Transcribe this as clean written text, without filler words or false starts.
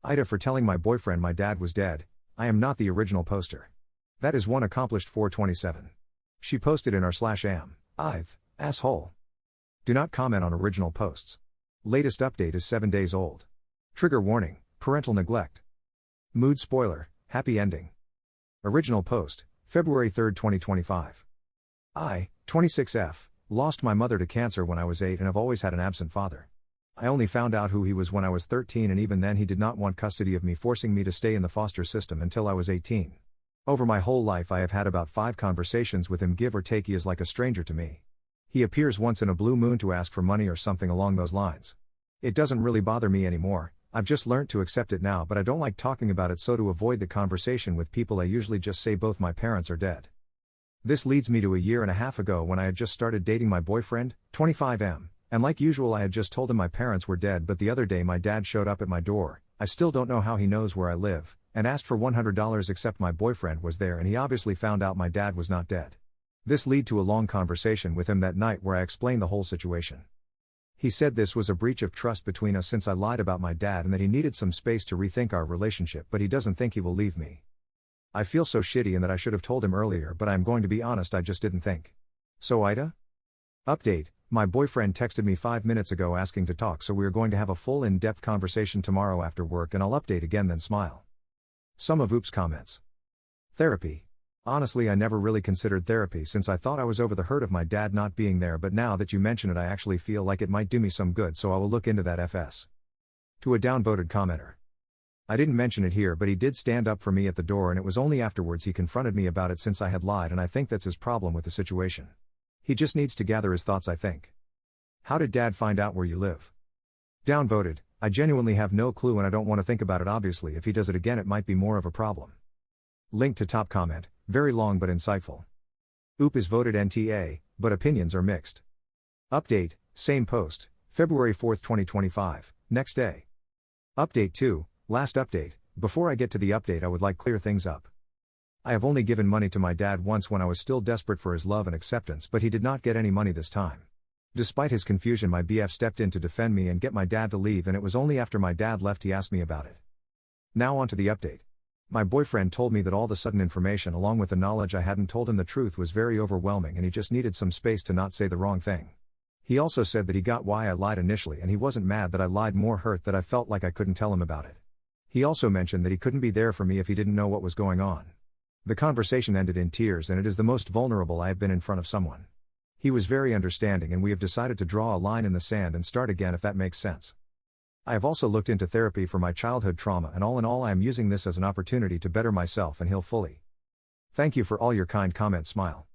AITA for telling my boyfriend my dad was dead. I am not the original poster. That is one accomplished 427. She posted in r/am. I've, asshole. Do not comment on original posts. Latest update is 7 days old. Trigger warning, parental neglect. Mood spoiler, happy ending. Original post, February 3, 2025. I, 26F, lost my mother to cancer when I was 8 and have always had an absent father. I only found out who he was when I was 13, and even then he did not want custody of me, forcing me to stay in the foster system until I was 18. Over my whole life I have had about 5 conversations with him, give or take. He is like a stranger to me. He appears once in a blue moon to ask for money or something along those lines. It doesn't really bother me anymore, I've just learnt to accept it now, but I don't like talking about it, so to avoid the conversation with people I usually just say both my parents are dead. This leads me to a year and a half ago when I had just started dating my boyfriend, 25M. And like usual I had just told him my parents were dead, but the other day my dad showed up at my door. I still don't know how he knows where I live, and asked for $100, except my boyfriend was there and he obviously found out my dad was not dead. This led to a long conversation with him that night where I explained the whole situation. He said this was a breach of trust between us since I lied about my dad and that he needed some space to rethink our relationship, but he doesn't think he will leave me. I feel so shitty and that I should have told him earlier, but I am going to be honest, I just didn't think. So AITA? Update. My boyfriend texted me 5 minutes ago asking to talk, so we are going to have a full in-depth conversation tomorrow after work, and I'll update again then smile. Some of Oops comments. Therapy. Honestly, I never really considered therapy since I thought I was over the hurt of my dad not being there, but now that you mention it I actually feel like it might do me some good, so I will look into that FS. To a downvoted commenter. I didn't mention it here, but he did stand up for me at the door, and it was only afterwards he confronted me about it since I had lied, and I think that's his problem with the situation. He just needs to gather his thoughts, I think. How did dad find out where you live? Downvoted. I genuinely have no clue and I don't want to think about it. Obviously if he does it again it might be more of a problem. Link to top comment, very long but insightful. Oop is voted NTA, but opinions are mixed. Update, same post, February 4, 2025, next day. Update 2, last update. Before I get to the update I would like clear things up. I have only given money to my dad once when I was still desperate for his love and acceptance, but he did not get any money this time. Despite his confusion my BF stepped in to defend me and get my dad to leave, and it was only after my dad left he asked me about it. Now on to the update. My boyfriend told me that all the sudden information along with the knowledge I hadn't told him the truth was very overwhelming and he just needed some space to not say the wrong thing. He also said that he got why I lied initially and he wasn't mad that I lied, more hurt that I felt like I couldn't tell him about it. He also mentioned that he couldn't be there for me if he didn't know what was going on. The conversation ended in tears and it is the most vulnerable I have been in front of someone. He was very understanding and we have decided to draw a line in the sand and start again, if that makes sense. I have also looked into therapy for my childhood trauma, and all in all I am using this as an opportunity to better myself and heal fully. Thank you for all your kind comments, smile.